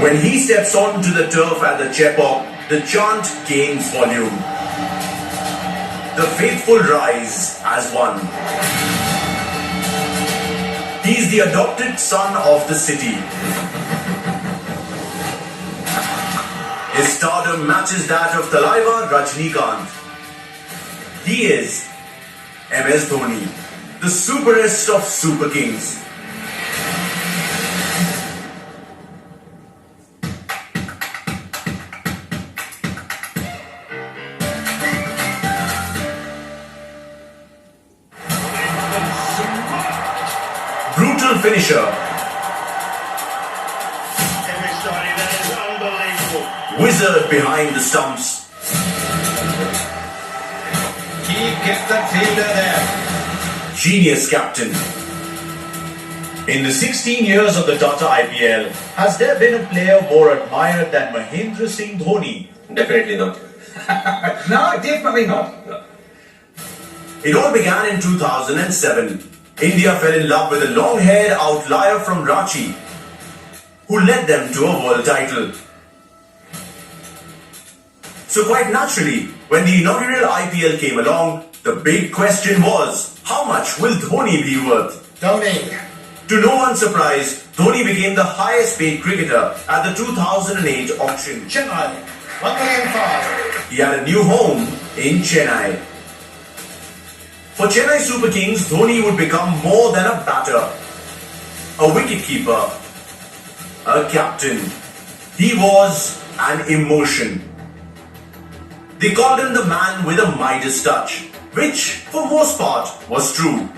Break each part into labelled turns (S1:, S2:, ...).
S1: When he steps onto the turf at the Chepauk, the chant gains volume. The faithful rise as one. He is the adopted son of the city. His stardom matches that of Talaiva Rajnikant. He is MS Dhoni, the superest of super kings. Brutal finisher. Wizard behind the stumps.
S2: He kept the fielder there.
S1: Genius captain. In the 16 years of the Tata IPL, has there been a player more admired than Mahendra Singh Dhoni?
S2: Definitely not. No, definitely not.
S1: It all began in 2007. India fell in love with a long-haired outlier from Ranchi, who led them to a world title. So quite naturally, when the inaugural IPL came along, the big question was, how much will Dhoni be worth?
S3: Dhoni.
S1: To no one's surprise, Dhoni became the highest paid cricketer at the 2008 auction.
S3: Chennai. 1 million pounds.
S1: He had a new home in Chennai. For Chennai Super Kings, Dhoni would become more than a batter, a wicketkeeper, a captain. He was an emotion. They called him the man with a Midas touch, which for most part was true.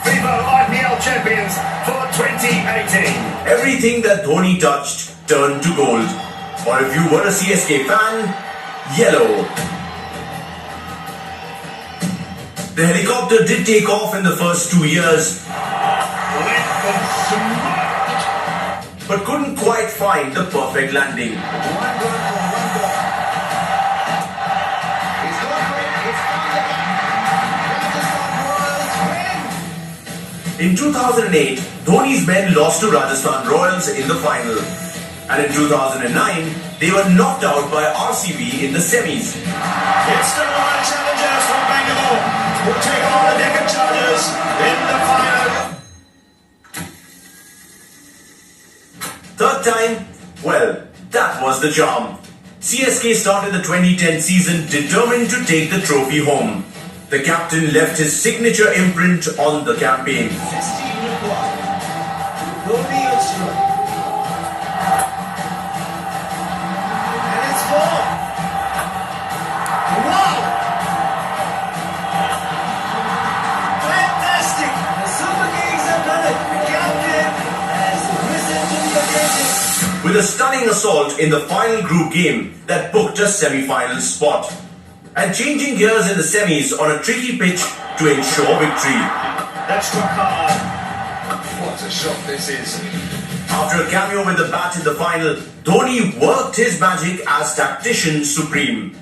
S4: FIFA IPL champions for 2018.
S1: Everything that Dhoni touched turned to gold. Or if you were a CSK fan, yellow. The helicopter did take off in the first 2 years, but couldn't quite find the perfect landing. In 2008, Dhoni's men lost to Rajasthan Royals in the final. And in 2009, they were knocked out by RCB in the semis.
S4: It's the Royal Challengers from Bangalore who take on the Deccan Chargers in the final.
S1: Third time, well, that was the charm. CSK started the 2010 season determined to take the trophy home. The captain left his signature imprint on the campaign.
S3: 16 required. Dhoni on strike. And it's 4. Wow! Fantastic! The Super Kings have done it. The captain has risen to the occasion.
S1: With a stunning assault in the final group game that booked a semi-final spot. And changing gears in the semis on a tricky pitch to ensure victory.
S4: That's struck hard.
S2: What a shot this is.
S1: After a cameo with the bat in the final, Dhoni worked his magic as tactician supreme.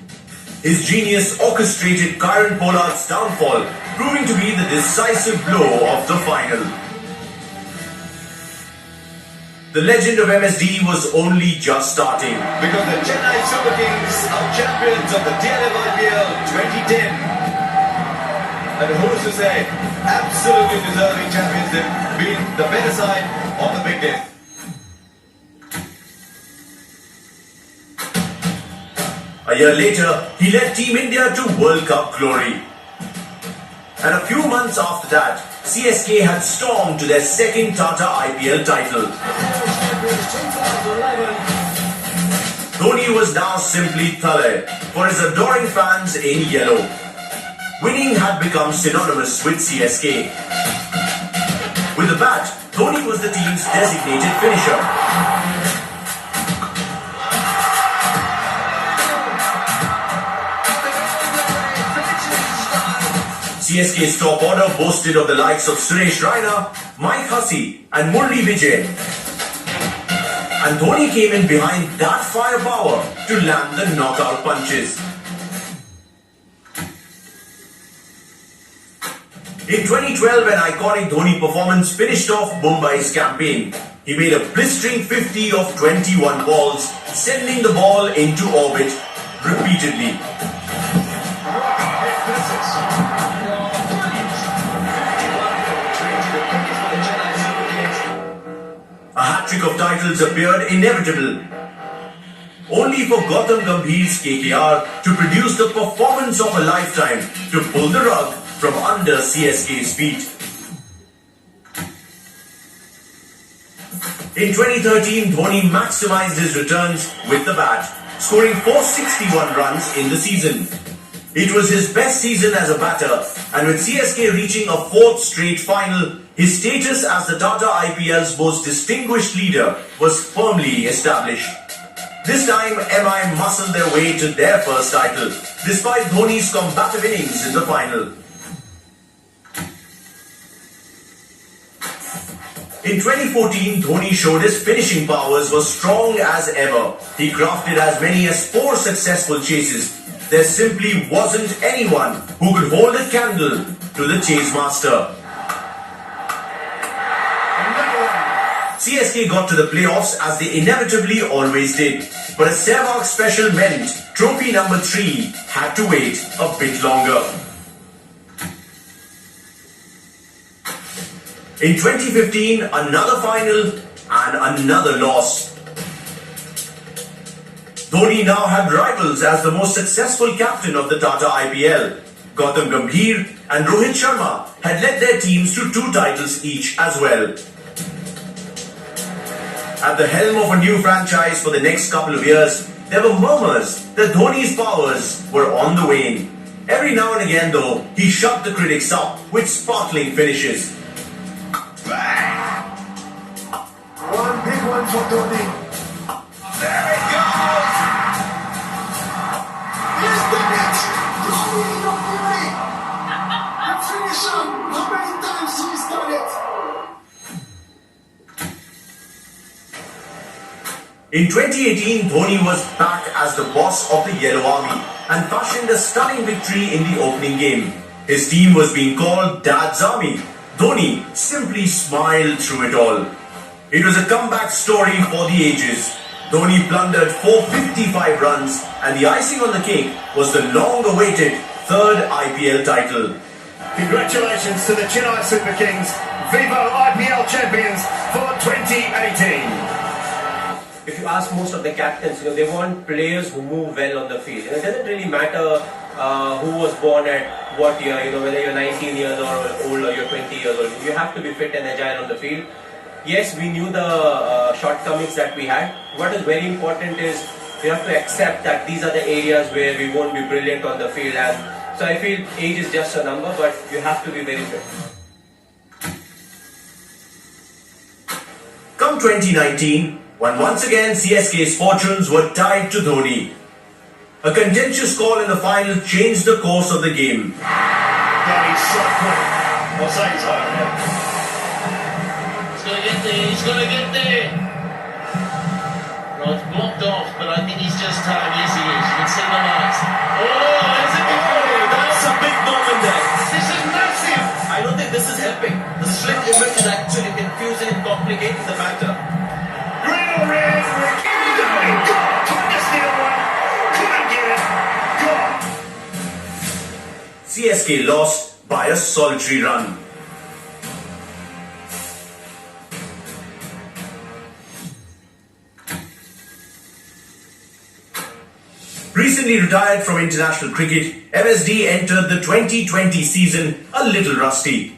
S1: His genius orchestrated Kieron Pollard's downfall, proving to be the decisive blow of the final. The legend of MSD was only just starting.
S2: Because the Chennai Super Kings are champions of the DLF IPL 2010. And who's to say, absolutely deserving champions, they've been the better side on the big day.
S1: A year later, he led Team India to World Cup glory. And a few months after that, CSK had stormed to their second Tata IPL title. Dhoni was now simply Thale for his adoring fans in yellow. Winning had become synonymous with CSK. With the bat, Dhoni was the team's designated finisher. CSK's top order boasted of the likes of Suresh Raina, Mike Hussey and Murli Vijay. And Dhoni came in behind that firepower to land the knockout punches. In 2012, an iconic Dhoni performance finished off Mumbai's campaign. He made a blistering 50 of 21 balls, sending the ball into orbit repeatedly. A hat-trick of titles appeared inevitable, only for Gautam Gambhir's KKR to produce the performance of a lifetime to pull the rug from under CSK's feet. In 2013, Dhoni maximized his returns with the bat, scoring 461 runs in the season. It was his best season as a batter, and with CSK reaching a fourth straight final, his status as the Tata IPL's most distinguished leader was firmly established. This time, MI muscled their way to their first title, despite Dhoni's combative innings in the final. In 2014, Dhoni showed his finishing powers were strong as ever. He crafted as many as 4 successful chases. There simply wasn't anyone who could hold a candle to the chase master. CSK got to the playoffs as they inevitably always did. But a Sehwag special meant trophy number 3 had to wait a bit longer. In 2015, another final and another loss. Dhoni now had rivals as the most successful captain of the Tata IPL. Gautam Gambhir and Rohit Sharma had led their teams to 2 titles each as well. At the helm of a new franchise for the next couple of years, there were murmurs that Dhoni's powers were on the wane. Every now and again, though, he shut the critics up with sparkling finishes.
S3: One big one for Dhoni.
S2: There it goes!
S3: He's done it! Dhoni, your beauty! The finisher! How many times he's done it?
S1: In 2018, Dhoni was back as the boss of the Yellow Army and fashioned a stunning victory in the opening game. His team was being called Dad's Army. Dhoni simply smiled through it all. It was a comeback story for the ages. Dhoni plundered 455 runs, and the icing on the cake was the long-awaited 3rd IPL title.
S4: Congratulations to the Chennai Super Kings, Vivo IPL champions for 2018.
S5: If you ask most of the captains, they want players who move well on the field. It doesn't really matter who was born at what year, whether you're 19 years old or you're 20 years old. You have to be fit and agile on the field. Yes, we knew the shortcomings that we had. What is very important is we have to accept that these are the areas where we won't be brilliant on the field. And so I feel age is just a number, but you have to be very fit.
S1: Come 2019, when once again CSK's fortunes were tied to Dhoni. A contentious call in the final changed the course of the game.
S4: Dhoni's so quick. I'll say he's home, yeah.
S6: He's going to get there. Well, it's blocked off, but I think he's just home. Yes, he is. You can see the lights. Oh, there's a goal.
S1: That's a big moment there.
S6: This is massive.
S5: I don't think this is helping. The split image is actually confusing and complicating the matter.
S4: Green or red, Dhoni, God, trying to steal one. Couldn't get it. God.
S1: CSK lost by a solitary run. Recently retired from international cricket, MSD entered the 2020 season a little rusty.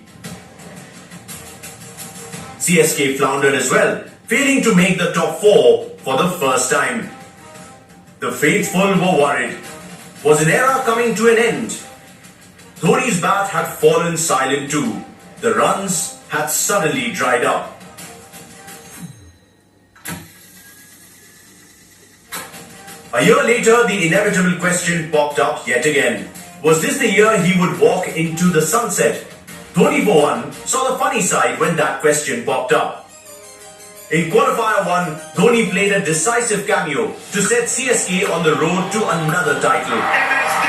S1: CSK floundered as well, failing to make the top 4 for the first time. The faithful were worried. Was an era coming to an end? Dhoni's bat had fallen silent too. The runs had suddenly dried up. A year later, the inevitable question popped up yet again. Was this the year he would walk into the sunset? Dhoni, for one, saw the funny side when that question popped up. In Qualifier 1, Dhoni played a decisive cameo to set CSK on the road to another title.
S4: MSD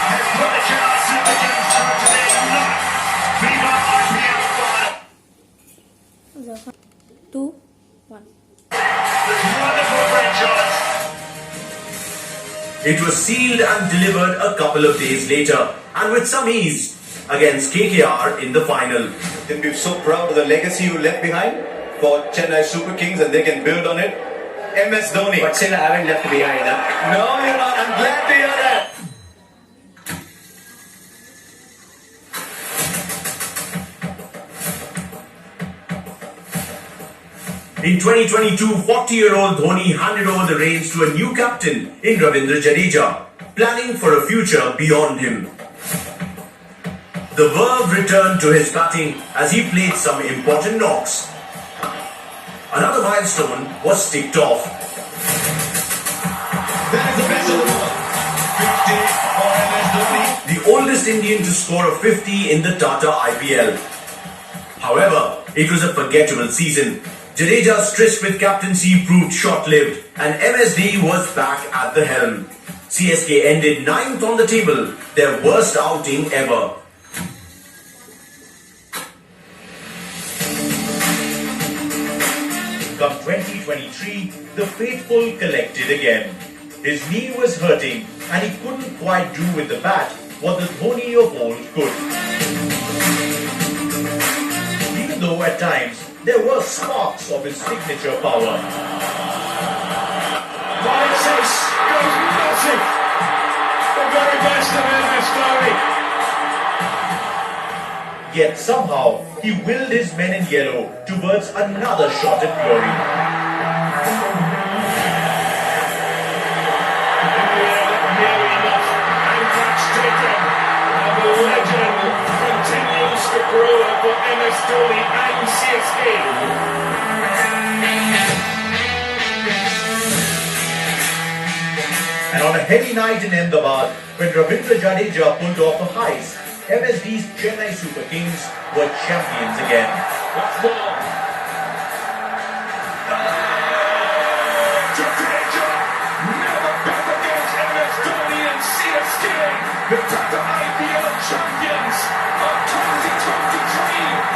S4: has put the Chennai Super Kings through to their ninth Viva IPL final.
S7: 2 One.
S4: Wonderful franchise.
S1: It was sealed and delivered a couple of days later, and with some ease, against KKR in the final.
S2: Can be so proud of the legacy you left behind for Chennai Super Kings, and they can build on it. MS Dhoni.
S5: But still, I haven't left behind. Huh?
S2: No, you're not. I'm glad to hear that.
S1: In 2022, 40-year-old Dhoni handed over the reins to a new captain in Ravindra Jadeja, planning for a future beyond him. The verve returned to his batting as he played some important knocks. Another milestone was ticked off.
S2: That is the best of the world. 50 for MS Dhoni.
S1: The oldest Indian to score a 50 in the Tata IPL. However, it was a forgettable season. Jadeja's tryst with captaincy proved short-lived, and MSD was back at the helm. CSK ended 9th on the table, their worst outing ever. Come 2023, the faithful collected again. His knee was hurting, and he couldn't quite do with the bat what the Dhoni of old could. Even though at times there were sparks of his signature power.
S4: Francis goes massive. The very best of MS Dhoni.
S1: Yet somehow he willed his men in yellow towards another shot at glory.
S4: Nearly enough. And catch taken. And the legend continues to grow for MS Dhoni and CSK.
S1: And on a heavy night in Ahmedabad, when Ravindra Jadeja pulled off a heist, MSD's Chennai Super Kings were champions again.
S4: That's ball. Jadeja never bet against MS Dhoni and CSK. The Tata IPL champions of 2023.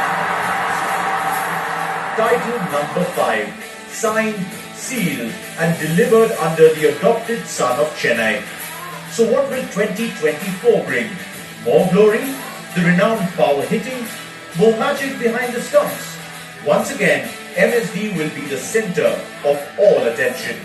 S1: Title number 5, signed, sealed and delivered under the adopted son of Chennai. So what will 2024 bring? More glory? The renowned power hitting? More magic behind the stumps? Once again, MSD will be the center of all attention.